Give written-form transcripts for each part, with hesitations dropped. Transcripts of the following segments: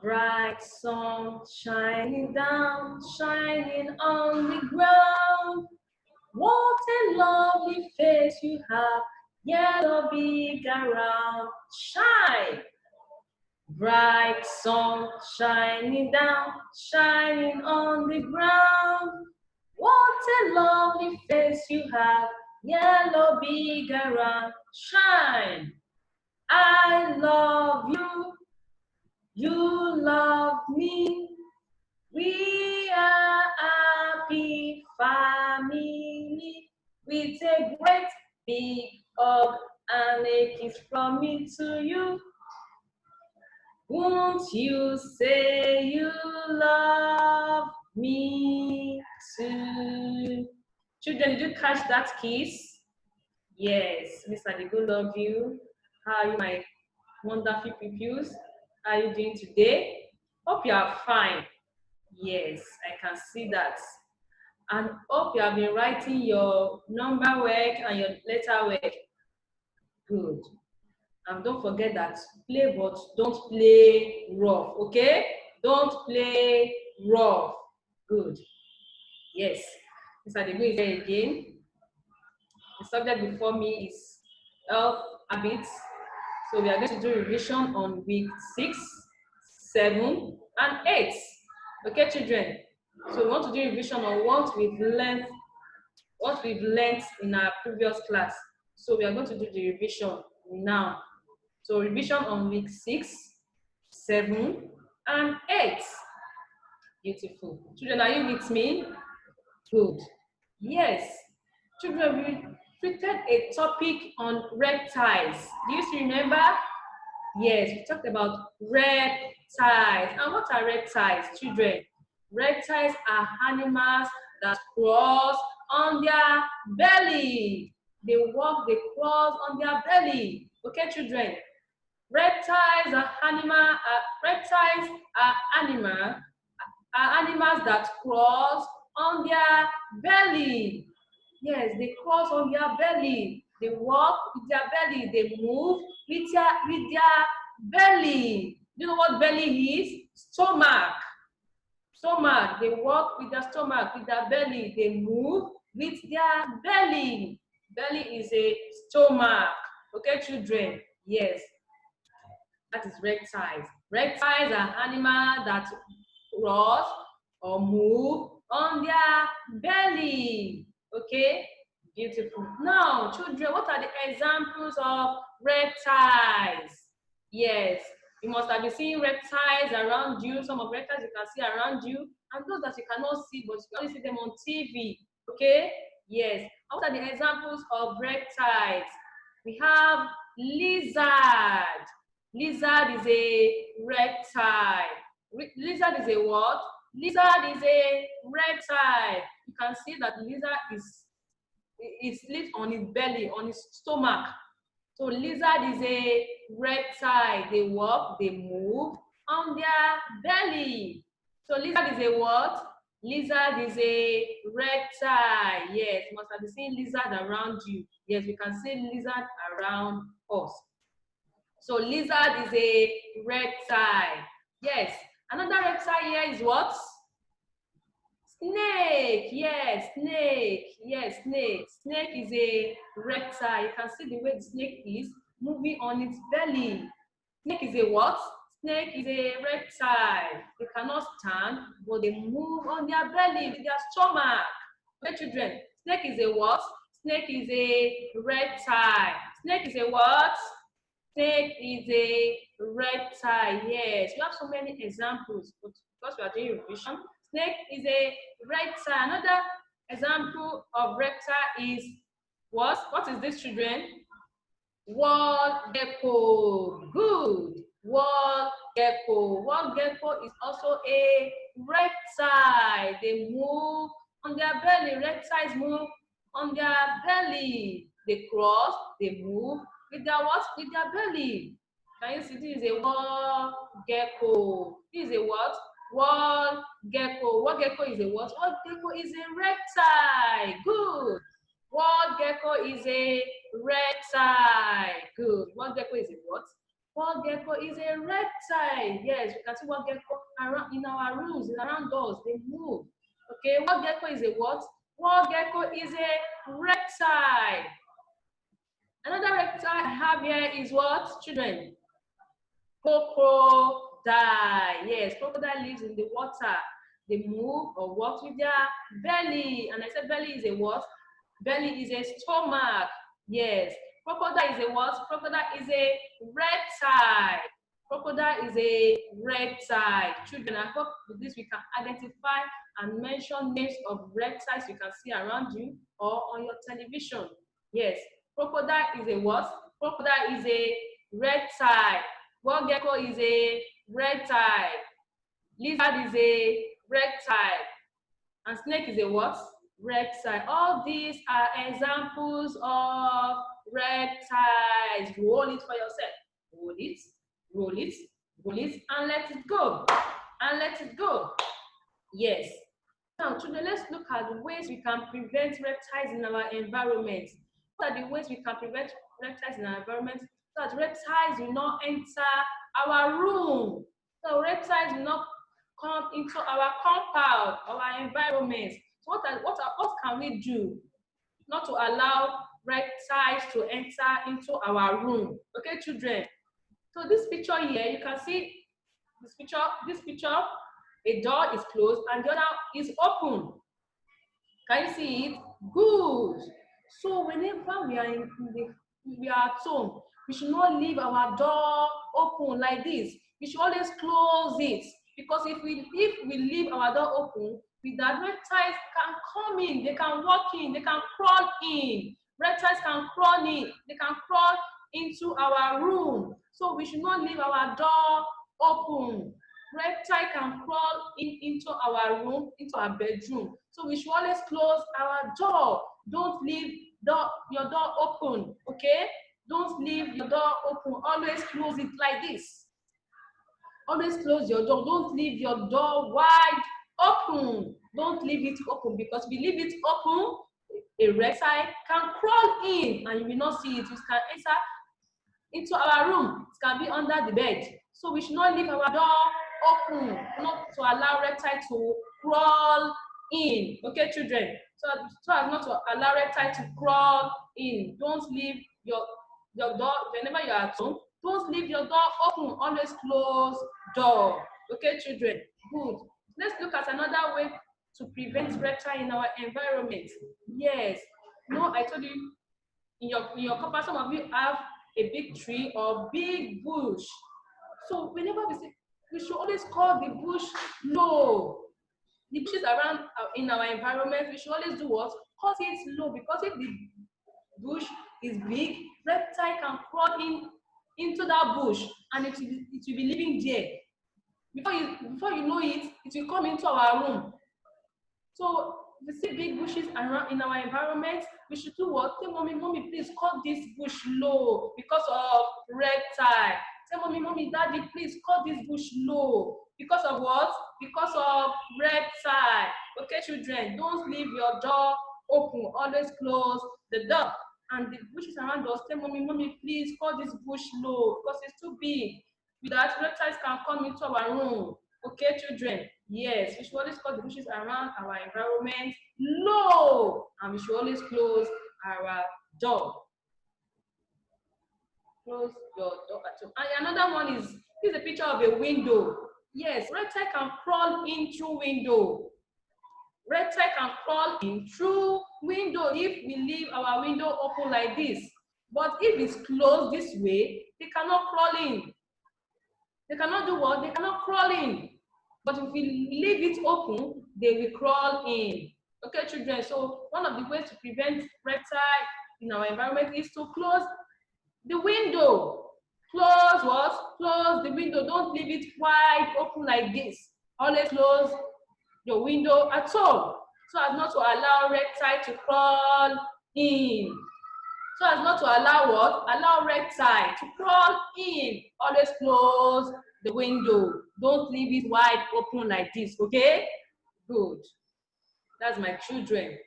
Bright sun shining down, shining on the ground. What a lovely face you have, yellow big around. Shine! Bright sun shining down, shining on the ground. What a lovely face you have, yellow big around. Shine! I love you, you love me. We are a happy family with a great big hug and a kiss from me to you. Won't you say you love me too? Children, did you catch that kiss? Yes, Miss Adigo, love you. How are you, my wonderful pupils? How are you doing today? Hope you are fine. Yes, I can see that. And hope you have been writing your number work and your letter work. Good. And don't forget that play, but don't play rough, okay? Don't play rough. Good. Yes. Mr. Degu is there again. The subject before me is health habits. So we are going to do revision on week 6, 7, and 8. Okay, children? So we want to do revision on what we've learned in our previous class. So we are going to do the revision now. So revision on week 6, 7, and 8. Beautiful. Children, are you with me? Good. Yes. Children, we treated a topic on reptiles. Do you still remember? Yes, we talked about reptiles. And what are reptiles, children? Reptiles are animals that crawl on their belly. They walk, they crawl on their belly. Okay, children? Reptiles are animals that crawl on their belly. Yes, they crawl on their belly. They walk with their belly. They move with their belly. You know what belly is? Stomach. Stomach. They walk with their stomach, with their belly. They move with their belly. Belly is a stomach. Okay, children? Yes. That is reptiles. Reptiles are animals that crawl or move on their belly. Okay, beautiful. Now, children, what are the examples of reptiles? Yes, you must have been seeing reptiles around you. Some of reptiles you can see around you, and those that you cannot see, but you can only see them on TV. Okay, yes. What are the examples of reptiles? We have lizard. Lizard is a reptile. Lizard is a what? Lizard is a reptile. You can see that lizard lives on its belly, on its stomach. So lizard is a reptile. They walk, they move on their belly. So lizard is a what? Lizard is a reptile. Yes, you must have seen lizard around you. Yes, we can see lizard around us. So lizard is a reptile. Yes. Another reptile here is what? Snake. Yes, snake. Yes, snake. Snake is a reptile. You can see the way the snake is moving on its belly. Snake is a what? Snake is a reptile. They cannot stand, but they move on their belly with their stomach. Okay, children. Snake is a what? Snake is a reptile. Snake is a what? Snake is a reptile. Yes, we have so many examples, but because we are doing revision, snake is a reptile. Another example of reptile is what? What is this, children? Wall gecko. Good. Wall gecko. Wall gecko is also a reptile. They move on their belly. Reptiles move on their belly. They cross, they move with their what? With their belly. Can you see this is a wall gecko? This is a what? Wall gecko. Wall gecko is a what? Wall gecko is a reptile. Good. Wall gecko is a reptile. Good. Wall gecko is a what? Wall gecko is a reptile. Yes, you can see wall gecko around in our rooms, around us. They move. Okay, wall gecko is a what? Wall gecko is a reptile. Another reptile I have here is what, children? Crocodile. Yes, crocodile lives in the water. They move or walk with their belly. And I said belly is a what? Belly is a stomach. Yes. Crocodile is a what? Crocodile is a reptile. Crocodile is a reptile. Children, I hope with this we can identify and mention names of reptiles you can see around you or on your television. Yes. Crocodile is a what? Crocodile is a reptile. Wall gecko is a reptile. Lizard is a reptile. And snake is a what? Reptile. All these are examples of reptiles. Roll it for yourself. Roll it, roll it, roll it, and let it go. And let it go. Yes. Now, children, let's look at the ways we can prevent reptiles in our environment. What are the ways we can prevent reptiles in our environment so that reptiles will not enter our room? So reptiles will not come into our compound, our environment. So what can we do not to allow reptiles to enter into our room? Okay, children. So this picture here, you can see this picture, a door is closed and the other is open. Can you see it? Good. So whenever we are at home, we should not leave our door open like this. We should always close it, because if we leave our door open, the reptiles can come in, they can walk in, they can crawl in. Reptiles can crawl in, they can crawl into our room. So we should not leave our door open. Reptile can crawl into our room, into our bedroom. So we should always close our door. Don't leave your door open, okay? Don't leave your door open. Always close it like this. Always close your door. Don't leave your door wide open. Don't leave it open, because if you leave it open, a reptile can crawl in and you will not see it. It can enter into our room. It can be under the bed. So we should not leave our door open, not to allow reptile to crawl in. Okay, children? So as not to allow reptile to crawl in. Don't leave your door whenever you are at home. Don't leave your door open. Always close door. Okay, children? Good. Let's look at another way to prevent reptile in our environment. Yes. No, I told you in your compound, some of you have a big tree or big bush. So whenever we see, we should always call the bush low. The bushes around in our environment, we should always do what? Cut it low, because if the bush is big, reptile can crawl into that bush and it will be living there. Before you know it, it will come into our room. So if we see big bushes around in our environment, we should do what? Say, mommy, please cut this bush low because of reptile. Say, mommy, daddy, please cut this bush low. Because of what? Because of reptile. Okay, children, don't leave your door open. Always close the door. And the bushes around us, say, mommy, please cut this bush low because it's too big. With that, reptiles can come into our room. Okay, children? Yes, we should always cut the bushes around our environment low, and we should always close our door. Close your door at home. And another one is a picture of a window. Yes, reptile can crawl in through window. Reptile can crawl in through window if we leave our window open like this. But if it's closed this way, they cannot crawl in. They cannot do what? They cannot crawl in. But if we leave it open, they will crawl in. Okay, children, so one of the ways to prevent reptile in our environment is to close the window. Close what? Close the window. Don't leave it wide open like this. Always close your window at home, so as not to allow reptile to crawl in. So as not to allow what? Allow reptile to crawl in. Always close the window. Don't leave it wide open like this, okay? Good. That's my children.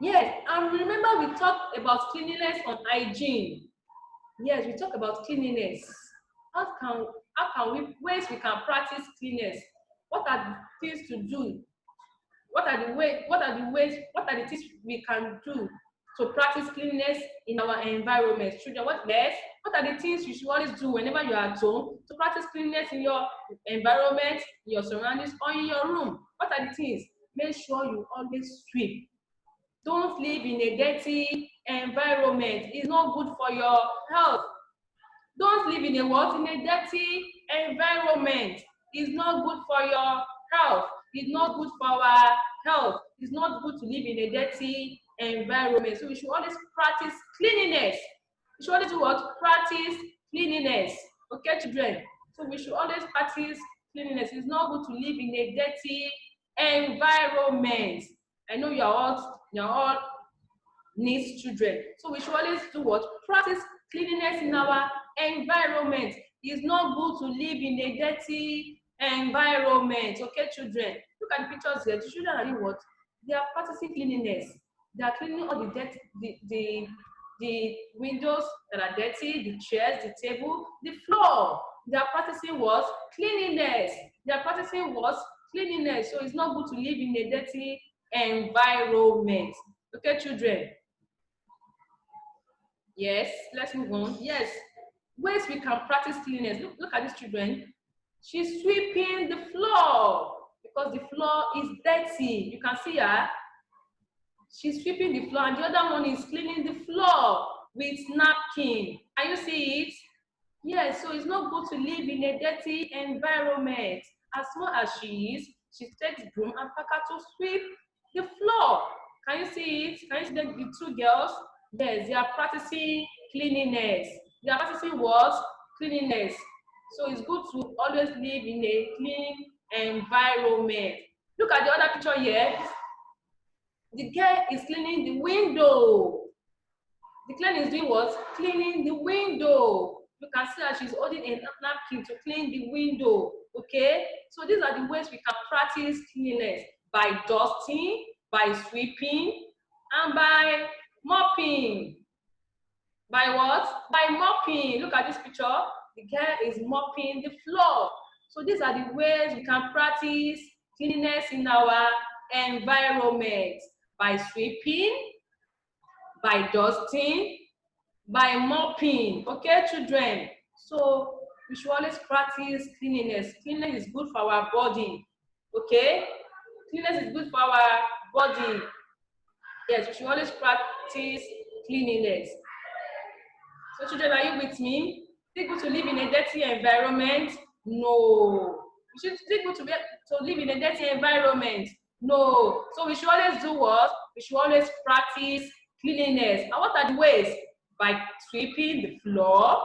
Yes, and remember we talked about cleanliness and hygiene. Yes, we talked about cleanliness. ways we can practice cleanliness? What are the things to do? What are the things we can do to practice cleanliness in our environment? Children, what are the things you should always do whenever you are at home to practice cleanliness in your environment, in your surroundings, or in your room? What are the things? Make sure you always sweep. Don't live in a dirty environment. It's not good for your health. Don't live in a what? In a dirty environment. It's not good for your health. It's not good for our health. It's not good to live in a dirty environment. So we should always practice cleanliness. We should always do what? Practice cleanliness. Okay, children? So we should always practice cleanliness. It's not good to live in a dirty environment. I know you're all needs children. So we should always do what? Practice cleanliness in our environment. It's not good to live in a dirty environment. Okay, children? Look at the pictures here. The children are doing what? They are practicing cleanliness. They are cleaning all the dirt, the windows that are dirty, the chairs, the table, the floor. They are practicing what? Cleanliness. They are practicing what? Cleanliness. So it's not good to live in a dirty environment. Okay, children? Yes, let's move on. Yes, ways we can practice cleanliness. Look at these children. She's sweeping the floor because the floor is dirty. You can see her. She's sweeping the floor, and the other one is cleaning the floor with napkin. Can you see it? Yes, so it's not good to live in a dirty environment. As small as she is, she takes broom and packer to sweep the floor. Can you see it? Can you see the two girls? Yes, they are practicing cleanliness. They are practicing what? Cleanliness. So it's good to always live in a clean environment. Look at the other picture here. The girl is cleaning the window. The girl is doing what? Cleaning the window. You can see that she's holding a napkin to clean the window. Okay? So these are the ways we can practice cleanliness: by dusting, by sweeping, and by mopping. By what? By mopping. Look at this picture. The girl is mopping the floor. So these are the ways we can practice cleanliness in our environment: by sweeping, by dusting, by mopping. Okay, children? So we should always practice cleanliness. Cleanliness is good for our body. Okay? Cleanliness is good for our body. Yes, we should always practice cleanliness. So children, are you with me? Is it good to live in a dirty environment? No. Is it good to live in a dirty environment? No. So we should always do what? We should always practice cleanliness. And what are the ways? By sweeping the floor,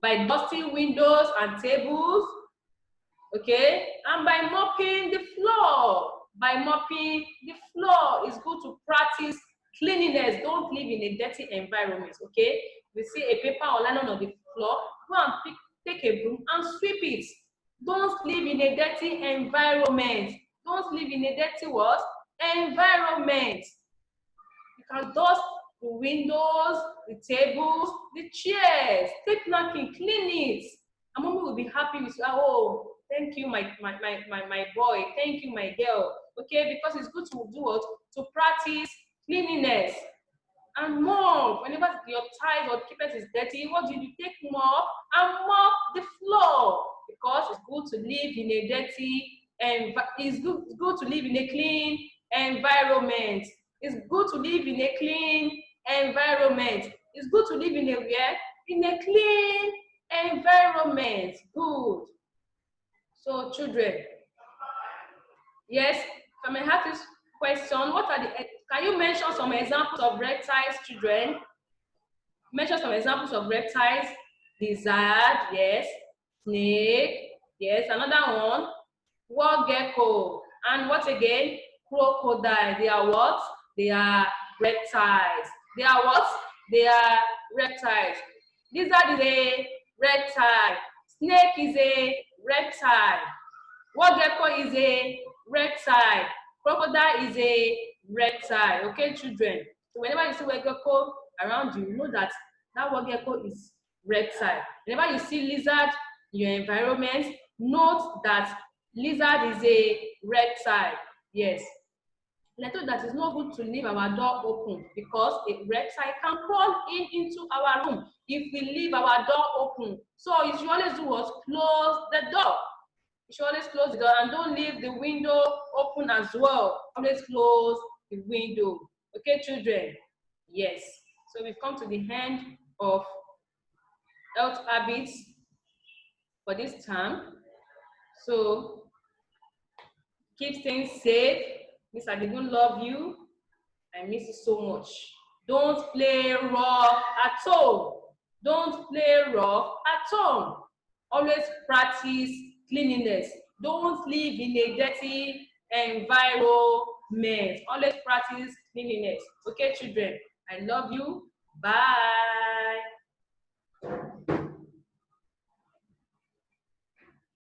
by dusting windows and tables, okay, and by mopping the floor. By mopping the floor, it's good to practice cleanliness. Don't live in a dirty environment, okay? We see a paper or linen on the floor, go and take a broom and sweep it. Don't live in a dirty environment. Don't live in a dirty what? Environment. You can dust the windows, the tables, the chairs. Take napkin, clean it. And mommy will be happy with you. Oh, thank you, my boy. Thank you, my girl. Okay, because it's good to do what? To practice cleanliness. And mop. Whenever your tiles or carpet is dirty, what do? Take mop and mop the floor. Because it's good to live in a dirty and it's good to live in a clean environment. It's good to live in a clean environment. It's good to live in a where? In a clean environment. Good. So children, yes, can I have this question? Can you mention some examples of reptiles, children? Mention some examples of reptiles. Lizard, yes. Snake, yes. Another one, wall gecko. And what again? Crocodile. They are what? They are reptiles. They are what? They are reptiles. Lizard is a reptile. Snake is a reptile. Wall gecko is a reptile. Crocodile is a reptile. Okay, children? So whenever you see wall gecko around you, know that wall gecko is reptile. Whenever you see lizard in your environment, note that lizard is a reptile. Yes. And I thought that it's not good to leave our door open because a reptile can crawl into our room if we leave our door open. So you should always do what? Close the door. You should always close the door and don't leave the window open as well. Always close the window. Okay, children? Yes. So we've come to the end of health habits for this term. So keep staying safe. Miss Adigun love you. I miss you so much. Don't play rough at home. Don't play rough at home. Always practice cleanliness. Don't live in a dirty environment. Always practice cleanliness. Okay, children? I love you. Bye.